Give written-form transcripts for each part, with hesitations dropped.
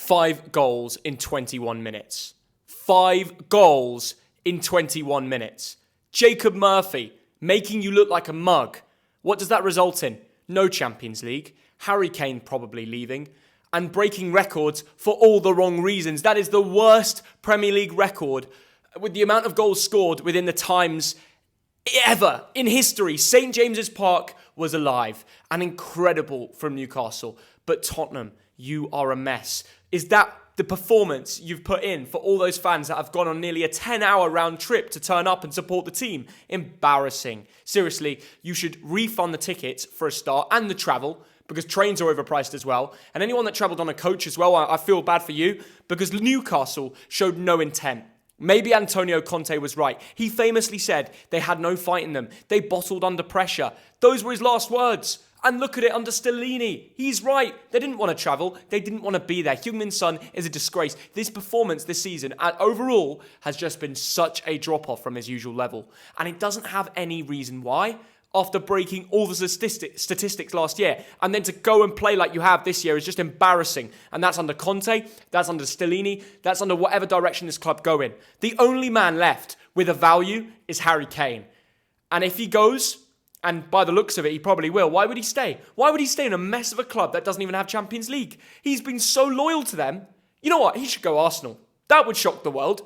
5 goals in 21 minutes. 5 goals in 21 minutes. Jacob Murphy making you look like a mug. What does that result in? No Champions League. Harry Kane probably leaving. And breaking records for all the wrong reasons. That is the worst Premier League record with the amount of goals scored within the times ever in history. St. James's Park was alive and incredible from Newcastle. But Tottenham, you are a mess. Is that the performance you've put in for all those fans that have gone on nearly a 10-hour round trip to turn up and support the team? Embarrassing. Seriously, you should refund the tickets for a start and the travel, because trains are overpriced as well. And anyone that travelled on a coach as well, I feel bad for you, because Newcastle showed no intent. Maybe Antonio Conte was right. He famously said they had no fight in them. They bottled under pressure. Those were his last words. And look at it under Stellini. He's right. They didn't want to travel. They didn't want to be there. Heung-min Son is a disgrace. This performance this season overall has just been such a drop-off from his usual level. And it doesn't have any reason why. After breaking all the statistics last year. And then to go and play like you have this year is just embarrassing. And that's under Conte, that's under Stellini, that's under whatever direction this club go in. The only man left with a value is Harry Kane. And if he goes, and by the looks of it, he probably will, why would he stay? Why would he stay in a mess of a club that doesn't even have Champions League? He's been so loyal to them. You know what? He should go Arsenal. That would shock the world.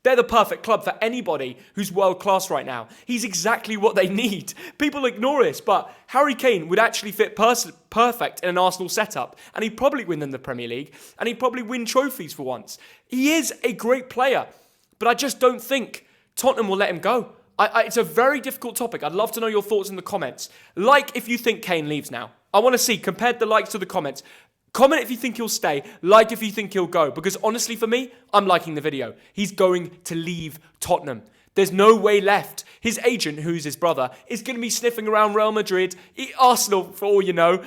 They're the perfect club for anybody who's world class right now. He's exactly what they need. People ignore this, but Harry Kane would actually fit perfect in an Arsenal setup, and he'd probably win them the Premier League, and he'd probably win trophies for once. He is a great player, but I just don't think Tottenham will let him go. It's a very difficult topic. I'd love to know your thoughts in the comments. Like if you think Kane leaves now. I want to see, compared the likes to the comments. Comment if you think he'll stay, like if you think he'll go. Because honestly for me, I'm liking the video. He's going to leave Tottenham. There's no way left. His agent, who's his brother, is going to be sniffing around Real Madrid, Arsenal for all you know.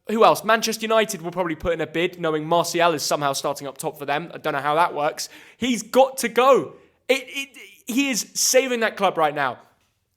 Who else? Manchester United will probably put in a bid, knowing Martial is somehow starting up top for them. I don't know how that works. He's got to go. He is saving that club right now.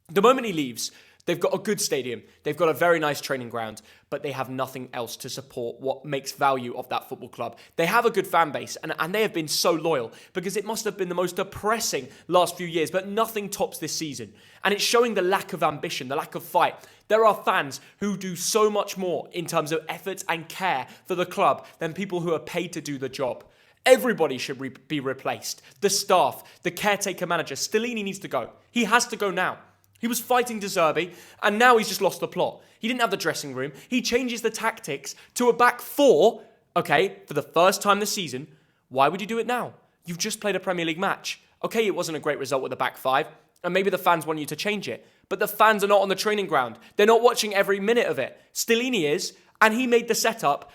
The moment he leaves, they've got a good stadium. They've got a very nice training ground, but they have nothing else to support what makes value of that football club. They have a good fan base, and they have been so loyal because it must have been the most depressing last few years, but nothing tops this season. And it's showing the lack of ambition, the lack of fight. There are fans who do so much more in terms of effort and care for the club than people who are paid to do the job. Everybody should be replaced. The staff, the caretaker manager. Stellini needs to go. He has to go now. He was fighting De Zerbi, and now he's just lost the plot. He didn't have the dressing room. He changes the tactics to a back four, okay, for the first time this season. Why would you do it now? You've just played a Premier League match. Okay, it wasn't a great result with the back five, and maybe the fans want you to change it. But the fans are not on the training ground. They're not watching every minute of it. Stellini is, and he made the setup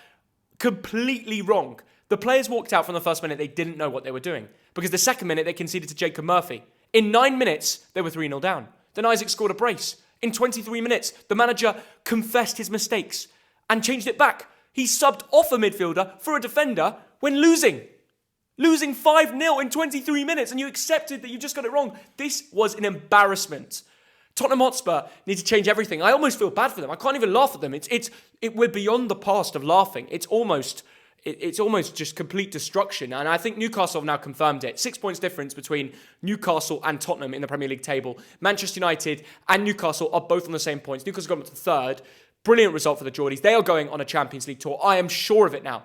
completely wrong. The players walked out from the first minute. They didn't know what they were doing. Because the second minute, they conceded to Jacob Murphy. In 9 minutes, they were 3-0 down. Then Isaac scored a brace. In 23 minutes, the manager confessed his mistakes and changed it back. He subbed off a midfielder for a defender when losing. Losing 5-0 in 23 minutes, and you accepted that you just got it wrong. This was an embarrassment. Tottenham Hotspur need to change everything. I almost feel bad for them. I can't even laugh at them. We're beyond the past of laughing. It's almost just complete destruction. And I think Newcastle have now confirmed it. 6 points difference between Newcastle and Tottenham in the Premier League table. Manchester United and Newcastle are both on the same points. Newcastle got up to third. Brilliant result for the Geordies. They are going on a Champions League tour. I am sure of it now.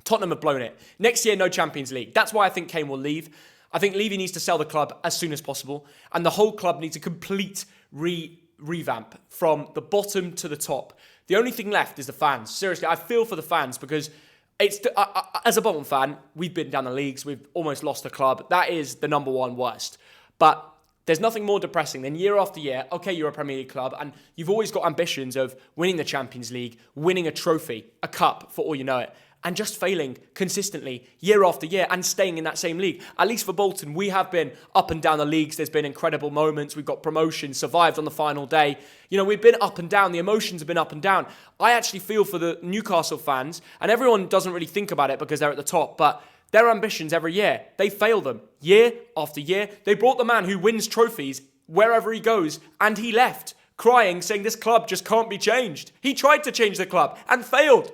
Tottenham have blown it. Next year, no Champions League. That's why I think Kane will leave. I think Levy needs to sell the club as soon as possible. And the whole club needs a complete revamp from the bottom to the top. The only thing left is the fans. Seriously, I feel for the fans because as a Bolton fan, we've been down the leagues. We've almost lost the club. That is the number one worst. But there's nothing more depressing than year after year, okay, you're a Premier League club, and you've always got ambitions of winning the Champions League, winning a trophy, a cup, for all you know it, and just failing consistently year after year and staying in that same league. At least for Bolton, we have been up and down the leagues. There's been incredible moments. We've got promotion, survived on the final day. You know, we've been up and down. The emotions have been up and down. I actually feel for the Newcastle fans, and everyone doesn't really think about it because they're at the top, but their ambitions every year, they fail them year after year. They brought the man who wins trophies wherever he goes, and he left, crying, saying this club just can't be changed. He tried to change the club and failed.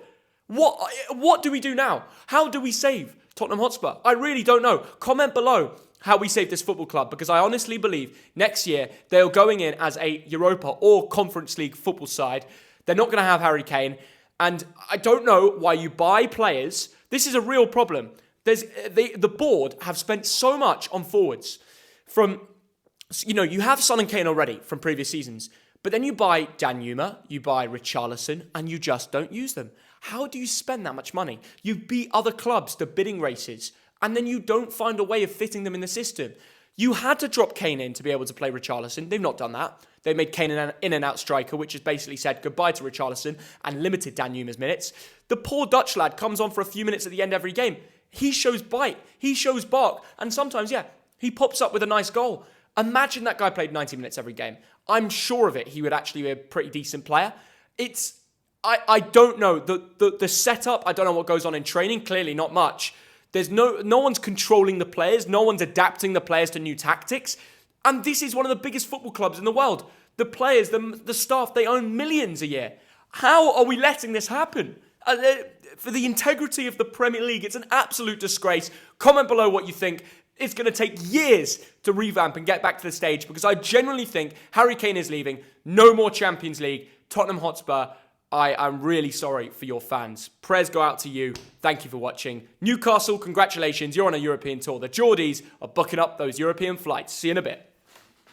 What do we do now? How do we save Tottenham Hotspur? I really don't know. Comment below how we save this football club, because I honestly believe next year they're going in as a Europa or Conference League football side. They're not going to have Harry Kane. And I don't know why you buy players. This is a real problem. The board have spent so much on forwards. You have Son and Kane already from previous seasons. But then you buy Danjuma, you buy Richarlison, and you just don't use them. How do you spend that much money? You beat other clubs to bidding races, and then you don't find a way of fitting them in the system. You had to drop Kane in to be able to play Richarlison. They've not done that. They made Kane an in-and-out striker, which has basically said goodbye to Richarlison and limited Danjuma's minutes. The poor Dutch lad comes on for a few minutes at the end every game. He shows bite. He shows bark. And sometimes, he pops up with a nice goal. Imagine that guy played 90 minutes every game. I'm sure of it. He would actually be a pretty decent player. I don't know. The setup, I don't know what goes on in training. Clearly not much. There's no one's controlling the players. No one's adapting the players to new tactics. And this is one of the biggest football clubs in the world. The players, the staff, they earn millions a year. How are we letting this happen? For the integrity of the Premier League, it's an absolute disgrace. Comment below what you think. It's going to take years to revamp and get back to the stage, because I genuinely think Harry Kane is leaving. No more Champions League. Tottenham Hotspur, I'm really sorry for your fans. Prayers go out to you. Thank you for watching. Newcastle, congratulations. You're on a European tour. The Geordies are booking up those European flights. See you in a bit.